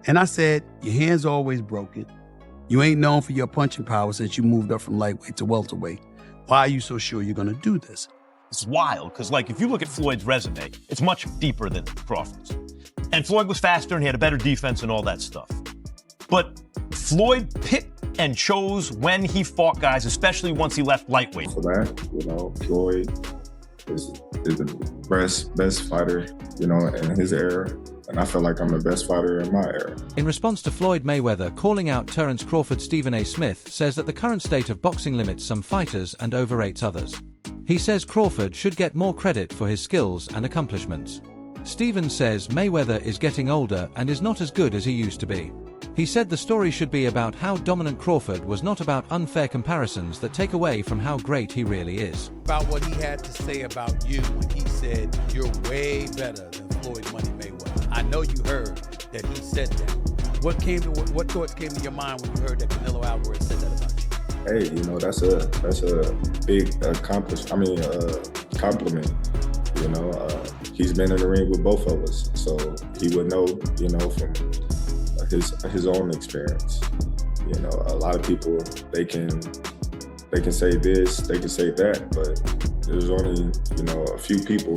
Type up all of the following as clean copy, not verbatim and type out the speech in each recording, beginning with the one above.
And I said, your hand's always broken. You ain't known for your punching power since you moved up from lightweight to welterweight. Why are you so sure you're going to do this? It's wild, because if you look at Floyd's resume, it's much deeper than Crawford's. And Floyd was faster and he had a better defense and all that stuff. But Floyd picked and chose when he fought guys, especially once he left lightweight. For that, Floyd is the best fighter, in his era. And I feel like I'm the best fighter in my era. In response to Floyd Mayweather calling out Terence Crawford, Stephen A. Smith says that the current state of boxing limits some fighters and overrates others. He says Crawford should get more credit for his skills and accomplishments. Stephen says Mayweather is getting older and is not as good as he used to be. He said the story should be about how dominant Crawford was, not about unfair comparisons that take away from how great he really is. About what he had to say about you when he said you're way better than Floyd Money Mayweather. I know you heard that he said that. What thoughts came to your mind when you heard that Canelo Alvarez said that about you? Hey, that's a big compliment. He's been in the ring with both of us, so he would know, from his own experience. A lot of people, they can say this, they can say that, but there's only, a few people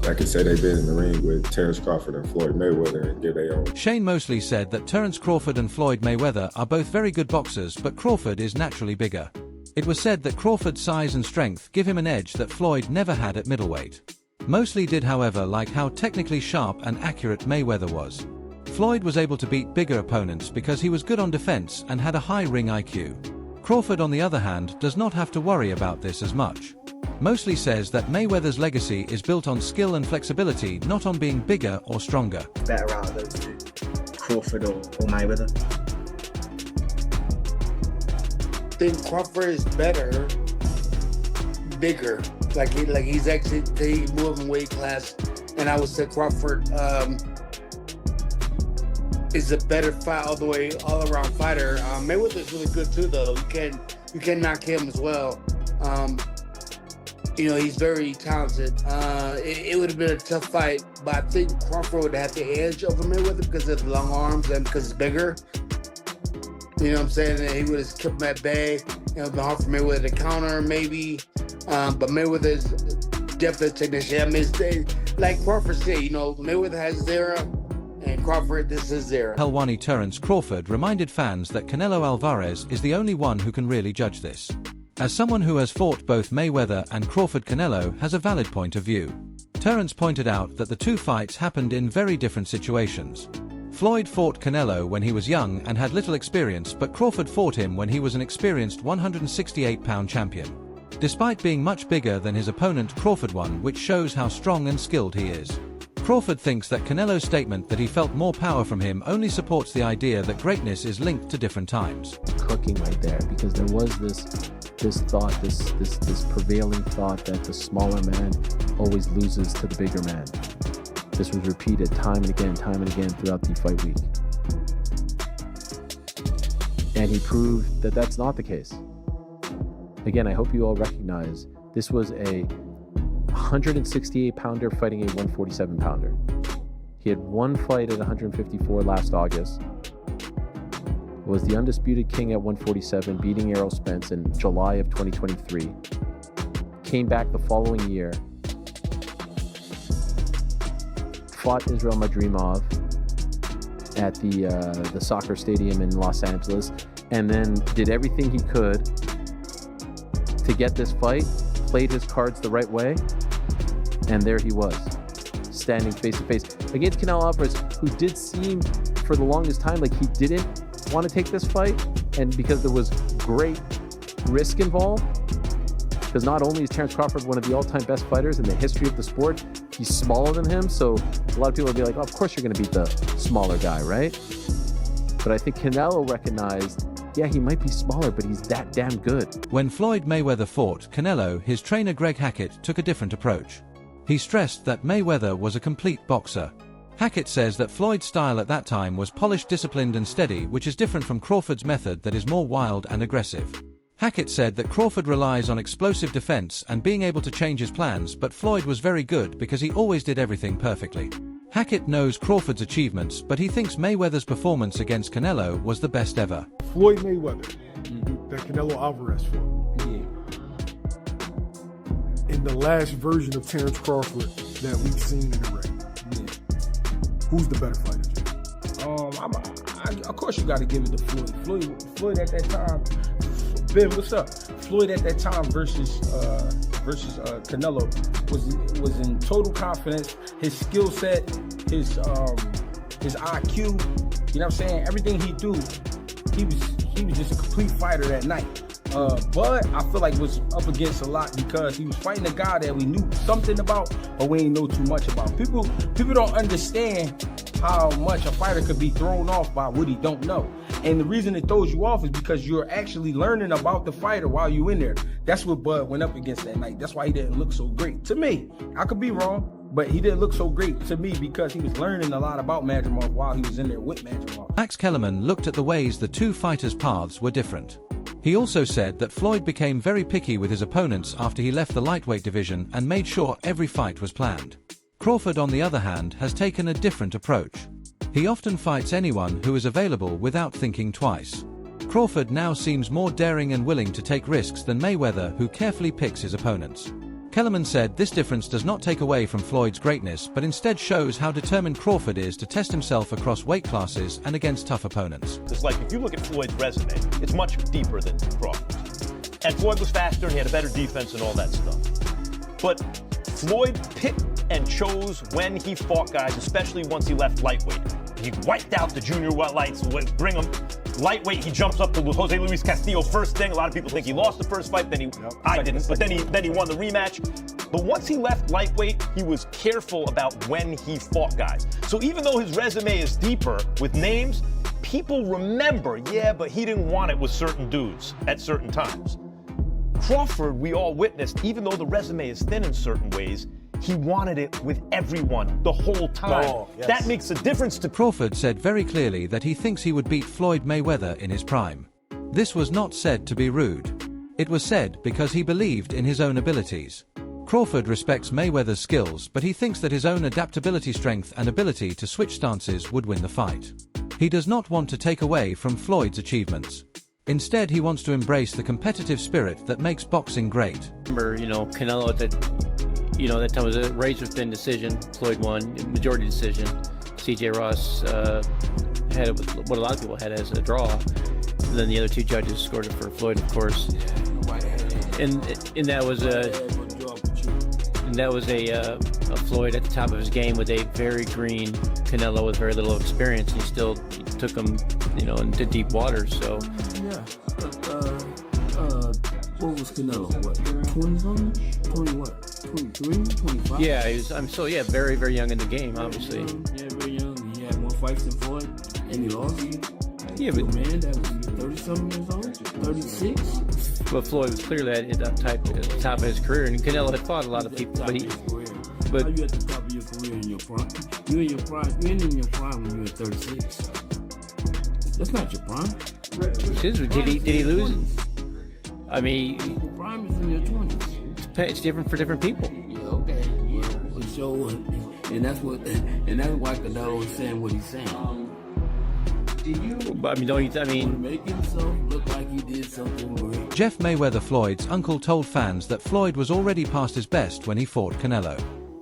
that can say they've been in the ring with Terence Crawford and Floyd Mayweather and give their own. Shane Mosley said that Terence Crawford and Floyd Mayweather are both very good boxers, but Crawford is naturally bigger. It was said that Crawford's size and strength give him an edge that Floyd never had at middleweight. Mosley did, however, like how technically sharp and accurate Mayweather was. Floyd was able to beat bigger opponents because he was good on defense and had a high ring IQ. Crawford, on the other hand, does not have to worry about this as much. Mosley says that Mayweather's legacy is built on skill and flexibility, not on being bigger or stronger. Better out of those two, Crawford or Mayweather? I think Crawford is better, bigger. He's actually moving weight class, and I would say Crawford is a better fight all around fighter. Mayweather is really good too, though. You can knock him as well. He's very talented. It would have been a tough fight, but I think Crawford would have the edge over Mayweather because of the long arms and because it's bigger. You know what I'm saying? And he would have kept him at bay. It would have been hard for Mayweather to counter, maybe. But Mayweather is definitely a technician. I mean, like Crawford said, Mayweather has his era, and Crawford, this is his era. Helwani Terence Crawford reminded fans that Canelo Alvarez is the only one who can really judge this. As someone who has fought both Mayweather and Crawford, Canelo has a valid point of view. Terence pointed out that the two fights happened in very different situations. Floyd fought Canelo when he was young and had little experience, but Crawford fought him when he was an experienced 168-pound champion. Despite being much bigger than his opponent, Crawford won, which shows how strong and skilled he is. Crawford thinks that Canelo's statement that he felt more power from him only supports the idea that greatness is linked to different times. Cooking right there, because there was this prevailing thought that the smaller man always loses to the bigger man. This was repeated time and again throughout the fight week. And he proved that that's not the case. Again, I hope you all recognize this was a 168-pounder fighting a 147-pounder. He had one fight at 154 last August. Was the undisputed king at 147, beating Errol Spence in July of 2023. Came back the following year. Fought Israel Madrimov at the soccer stadium in Los Angeles, and then did everything he could to get this fight, played his cards the right way, and there he was, standing face to face against Canelo Alvarez, who did seem for the longest time like he didn't want to take this fight, and because there was great risk involved, because not only is Terence Crawford one of the all-time best fighters in the history of the sport, he's smaller than him, so a lot of people will be like, oh, of course you're going to beat the smaller guy, right? But I think Canelo recognized, yeah, he might be smaller, but he's that damn good. When Floyd Mayweather fought Canelo, his trainer Greg Hackett took a different approach. He stressed that Mayweather was a complete boxer. Hackett says that Floyd's style at that time was polished, disciplined and steady, which is different from Crawford's method that is more wild and aggressive. Hackett said that Crawford relies on explosive defense and being able to change his plans, but Floyd was very good because he always did everything perfectly. Hackett knows Crawford's achievements, but he thinks Mayweather's performance against Canelo was the best ever. Floyd Mayweather, that Canelo Alvarez fought. In the last version of Terence Crawford that we've seen in the ring. Who's the better fighter? Of course you got to give it to Floyd. Floyd at that time. Ben, what's up? Floyd at that time versus Canelo was in total confidence. His skill set, his IQ, you know what I'm saying? Everything he do, he was just a complete fighter that night. But I feel like was up against a lot because he was fighting a guy that we knew something about, but we ain't know too much about. People don't understand how much a fighter could be thrown off by what he don't know. And the reason it throws you off is because you're actually learning about the fighter while you're in there. That's what Bud went up against that night. That's why he didn't look so great. To me, I could be wrong, but he didn't look so great to me because he was learning a lot about Madrimov while he was in there with Madrimov. Max Kellerman looked at the ways the two fighters' paths were different. He also said that Floyd became very picky with his opponents after he left the lightweight division and made sure every fight was planned. Crawford, on the other hand, has taken a different approach. He often fights anyone who is available without thinking twice. Crawford now seems more daring and willing to take risks than Mayweather, who carefully picks his opponents. Kellerman said this difference does not take away from Floyd's greatness, but instead shows how determined Crawford is to test himself across weight classes and against tough opponents. It's like if you look at Floyd's resume, it's much deeper than Crawford's. And Floyd was faster and he had a better defense and all that stuff. But Floyd picked and chose when he fought guys, especially once he left lightweight. He wiped out the junior lights, bring him lightweight. He jumps up to Jose Luis Castillo first thing. A lot of people think he lost the first fight, I didn't, but then he won the rematch. But once he left lightweight, he was careful about when he fought guys. So even though his resume is deeper with names, people remember, yeah, but he didn't want it with certain dudes at certain times. Crawford, we all witnessed, even though the resume is thin in certain ways, he wanted it with everyone the whole time. Oh, yes. That makes a difference to Crawford said very clearly that he thinks he would beat Floyd Mayweather in his prime. This was not said to be rude. It was said because he believed in his own abilities. Crawford respects Mayweather's skills, but he thinks that his own adaptability, strength, and ability to switch stances would win the fight. He does not want to take away from Floyd's achievements. Instead, he wants to embrace the competitive spirit that makes boxing great. Remember, Canelo at that time was a razor-thin decision. Floyd won, majority decision. C.J. Ross had it with what a lot of people had as a draw. And then the other two judges scored it for Floyd, of course. And that was a Floyd at the top of his game with a very green Canelo with very little experience. And he still took him, into deep waters. So. Yeah. What was Canelo? What? 20-something? 20 what? 23? 25? Yeah, he was. Very, very young in the game, obviously. Yeah, very young. He had more fights than Floyd, and he lost. Yeah, but man, that was 30-something years old, 36. But Floyd was clearly at the top of his career, and Canelo had fought a lot of people. But how you at the top of your career in your prime? You in your prime? You ain't in your prime when you were 36. That's not your prime. Did he lose? I mean, the prime is in your 20s. It's different for different people. Yeah, okay. Yeah, so, and that's why Canelo is saying what he's saying. Make himself look like he did something great. Jeff Mayweather, Floyd's uncle, told fans that Floyd was already past his best when he fought Canelo.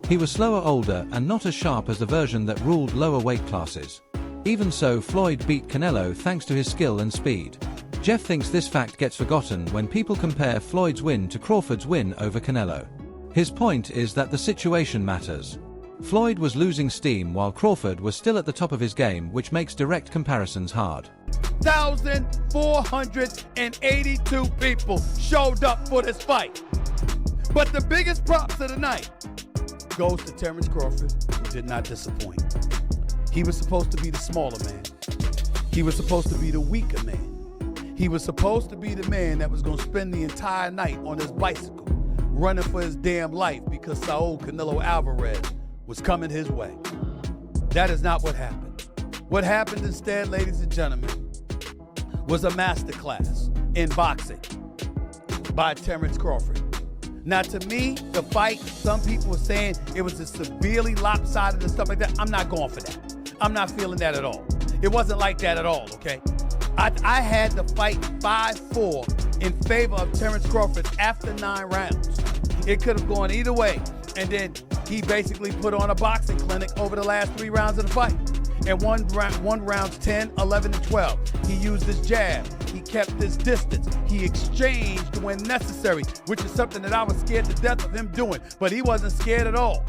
He was slower, older, and not as sharp as the version that ruled lower weight classes. Even so, Floyd beat Canelo thanks to his skill and speed. Jeff thinks this fact gets forgotten when people compare Floyd's win to Crawford's win over Canelo. His point is that the situation matters. Floyd was losing steam while Crawford was still at the top of his game, which makes direct comparisons hard. 1,482 people showed up for this fight. But the biggest props of the night goes to Terence Crawford, who did not disappoint. He was supposed to be the smaller man. He was supposed to be the weaker man. He was supposed to be the man that was going to spend the entire night on his bicycle, running for his damn life because Saul Canelo Alvarez was coming his way. That is not what happened. What happened instead, ladies and gentlemen, was a masterclass in boxing by Terence Crawford. Now, to me, the fight, some people were saying it was a severely lopsided and stuff like that. I'm not going for that. I'm not feeling that at all. It wasn't like that at all, okay? I had the fight 5-4 in favor of Terence Crawford after 9 rounds. It could have gone either way. And then he basically put on a boxing clinic over the last 3 rounds of the fight. And one rounds 10, 11, and 12. He used his jab. He kept his distance. He exchanged when necessary, which is something that I was scared to death of him doing. But he wasn't scared at all.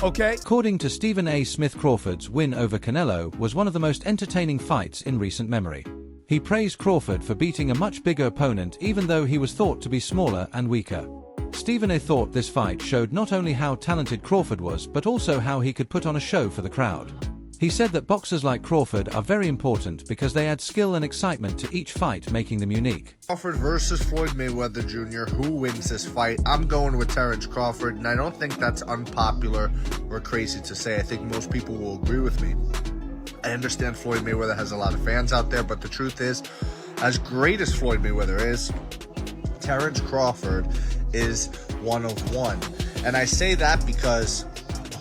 Okay? According to Stephen A. Smith, Crawford's win over Canelo was one of the most entertaining fights in recent memory. He praised Crawford for beating a much bigger opponent even though he was thought to be smaller and weaker. Stephen A. thought this fight showed not only how talented Crawford was but also how he could put on a show for the crowd. He said that boxers like Crawford are very important because they add skill and excitement to each fight, making them unique. Crawford versus Floyd Mayweather Jr. Who wins this fight? I'm going with Terence Crawford, and I don't think that's unpopular or crazy to say. I think most people will agree with me. I understand Floyd Mayweather has a lot of fans out there, but the truth is, as great as Floyd Mayweather is, Terence Crawford is one of one. And I say that because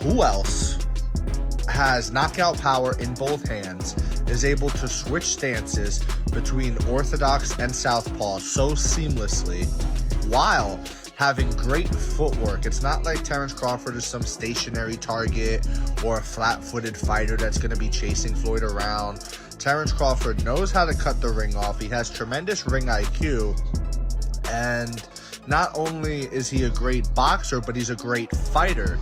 who else has knockout power in both hands, is able to switch stances between orthodox and southpaw so seamlessly while having great footwork. It's not like Terence Crawford is some stationary target or a flat-footed fighter that's going to be chasing Floyd around. Terence Crawford knows how to cut the ring off. He has tremendous ring IQ, and not only is he a great boxer, but he's a great fighter.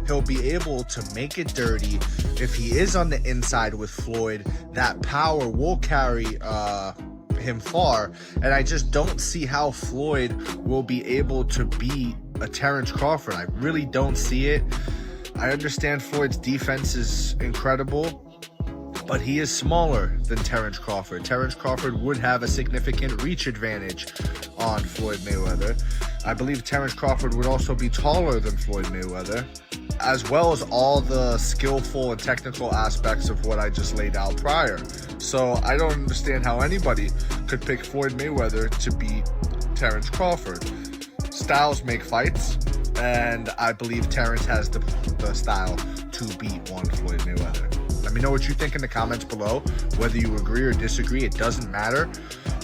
He'll be able to make it dirty. If he is on the inside with Floyd, that power will carry him far. And I just don't see how Floyd will be able to beat a Terence Crawford. I really don't see it. I understand Floyd's defense is incredible, but he is smaller than Terence Crawford. Terence Crawford would have a significant reach advantage on Floyd Mayweather. I believe Terence Crawford would also be taller than Floyd Mayweather, as well as all the skillful and technical aspects of what I just laid out prior. So I don't understand how anybody could pick Floyd Mayweather to beat Terence Crawford. Styles make fights, and I believe Terence has the style to beat one Floyd Mayweather. Let me know what you think in the comments below. Whether you agree or disagree, it doesn't matter.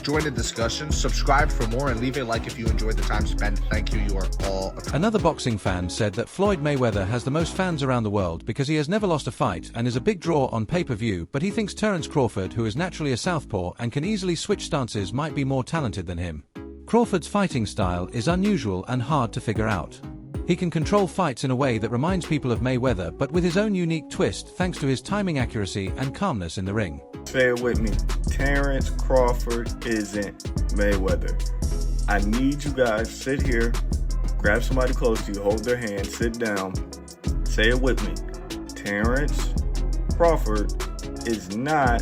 Join the discussion, subscribe for more, and leave a like if you enjoyed the time spent. Thank you. You are all... Another boxing fan said that Floyd Mayweather has the most fans around the world because he has never lost a fight and is a big draw on pay-per-view, but he thinks Terence Crawford, who is naturally a southpaw and can easily switch stances, might be more talented than him. Crawford's fighting style is unusual and hard to figure out. He can control fights in a way that reminds people of Mayweather, but with his own unique twist thanks to his timing accuracy and calmness in the ring. Say it with me. Terence Crawford isn't Mayweather. I need you guys to sit here, grab somebody close to you, hold their hand, sit down, say it with me. Terence Crawford is not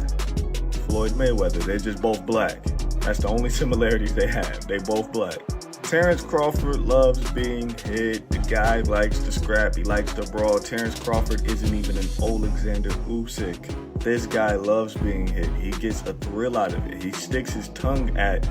Floyd Mayweather. They're just both black. That's the only similarities they have. They both black. Terence Crawford loves being hit. The guy likes to scrap. He likes to brawl. Terence Crawford isn't even an Alexander Usyk. This guy loves being hit. He gets a thrill out of it. He sticks his tongue at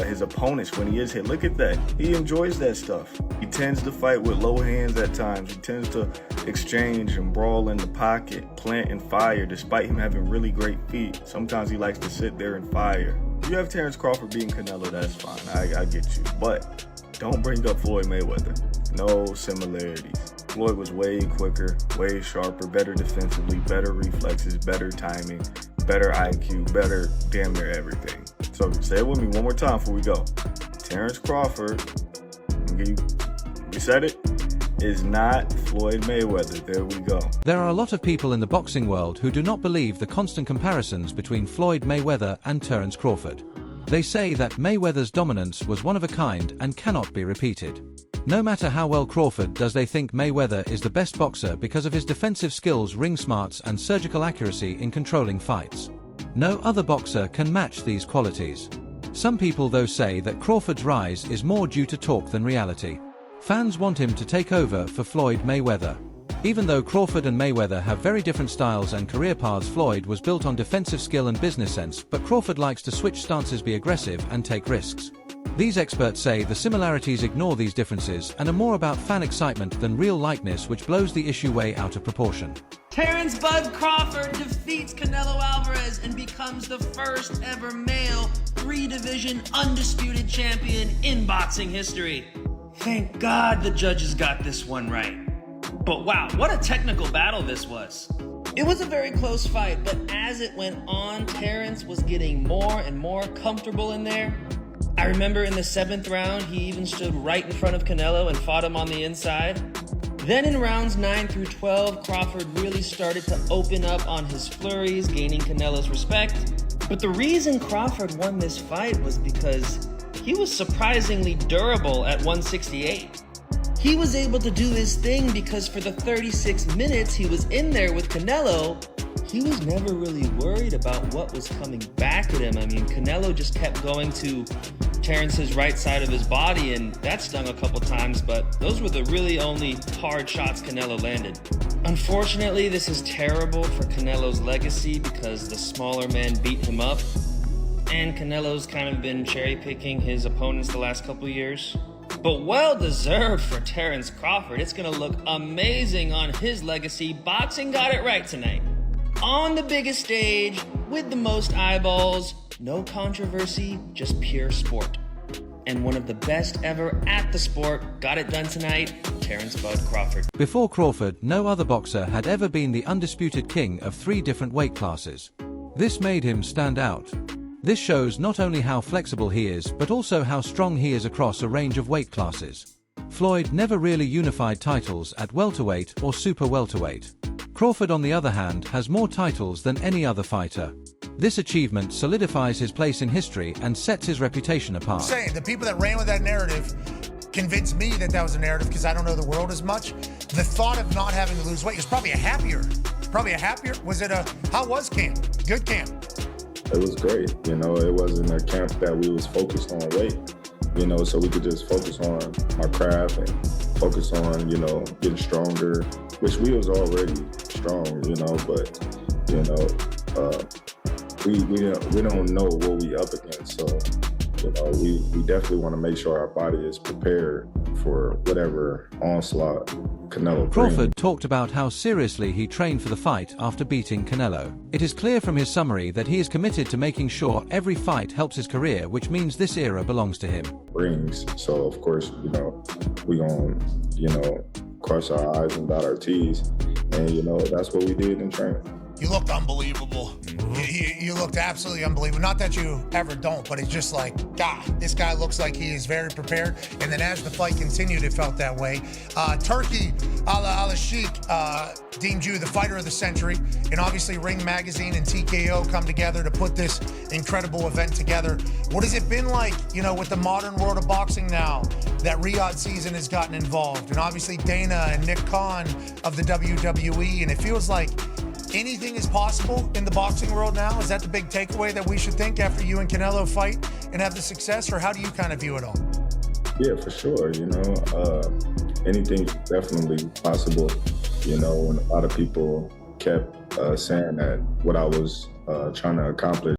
his opponents when he is hit. Look at that. He enjoys that stuff. He tends to fight with low hands at times. He tends to exchange and brawl in the pocket, plant and fire, despite him having really great feet. Sometimes he likes to sit there and fire. If you have Terence Crawford beating Canelo, that's fine. I get you. But don't bring up Floyd Mayweather. No similarities. Floyd was way quicker, way sharper, better defensively, better reflexes, better timing, better IQ, better damn near everything. So say it with me one more time before we go. Terence Crawford, you said it, is not Floyd Mayweather. There we go. There are a lot of people in the boxing world who do not believe the constant comparisons between Floyd Mayweather and Terence Crawford. They say that Mayweather's dominance was one of a kind and cannot be repeated. No matter how well Crawford does, they think Mayweather is the best boxer because of his defensive skills, ring smarts, and surgical accuracy in controlling fights. No other boxer can match these qualities. Some people, though, say that Crawford's rise is more due to talk than reality. Fans want him to take over for Floyd Mayweather. Even though Crawford and Mayweather have very different styles and career paths, Floyd was built on defensive skill and business sense, but Crawford likes to switch stances, be aggressive, and take risks. These experts say the similarities ignore these differences and are more about fan excitement than real likeness, which blows the issue way out of proportion. Terence "Bud" Crawford defeats Canelo Alvarez and becomes the first ever male 3-division undisputed champion in boxing history. Thank God the judges got this one right. But wow, what a technical battle this was. It was a very close fight, but as it went on, Terence was getting more and more comfortable in there. I remember in the 7th round, he even stood right in front of Canelo and fought him on the inside. Then in rounds 9 through 12, Crawford really started to open up on his flurries, gaining Canelo's respect. But the reason Crawford won this fight was because he was surprisingly durable at 168. He was able to do his thing because for the 36 minutes he was in there with Canelo, he was never really worried about what was coming back at him. I mean, Canelo just kept going to Terence's right side of his body, and that stung a couple times, but those were the really only hard shots Canelo landed. Unfortunately, this is terrible for Canelo's legacy because the smaller man beat him up, and Canelo's kind of been cherry-picking his opponents the last couple years. But well-deserved for Terence Crawford. It's gonna look amazing on his legacy. Boxing got it right tonight. On the biggest stage, with the most eyeballs, no controversy, just pure sport. And one of the best ever at the sport got it done tonight, Terence "Bud" Crawford. Before Crawford, no other boxer had ever been the undisputed king of 3 different weight classes. This made him stand out. This shows not only how flexible he is, but also how strong he is across a range of weight classes. Floyd never really unified titles at welterweight or super welterweight. Crawford, on the other hand, has more titles than any other fighter. This achievement solidifies his place in history and sets his reputation apart. I'm saying, the people that ran with that narrative convinced me that that was a narrative because I don't know the world as much. The thought of not having to lose weight was probably a happier, was it how was camp? Good camp? It was great. You know, it wasn't a camp that we was focused on weight, you know, so we could just focus on our craft and focus on, you know, getting stronger, which we was already strong, you know, but, you know, we don't know what we up against. So, you know, we definitely want to make sure our body is prepared for whatever onslaught Canelo brings. Crawford talked about how seriously he trained for the fight after beating Canelo. It is clear from his summary that he is committed to making sure every fight helps his career, which means this era belongs to him. So, of course, you know, we gonna, you know, cross our I's and dot our T's. And, you know, that's what we did in training. You looked unbelievable. You looked absolutely unbelievable. Not that you ever don't, but it's just like, God, this guy looks like he is very prepared. And then as the fight continued, it felt that way. Turkey Al-Sheikh deemed you the fighter of the century. And obviously Ring Magazine and TKO come together to put this incredible event together. What has it been like, you know, with the modern world of boxing now that Riyadh season has gotten involved? And obviously Dana and Nick Khan of the WWE. And it feels like anything is possible in the boxing world now. Is that the big takeaway that we should think after you and Canelo fight and have the success, or how do you kind of view it all? Yeah, for sure. You know, anything's definitely possible. You know, when a lot of people kept saying that what I was trying to accomplish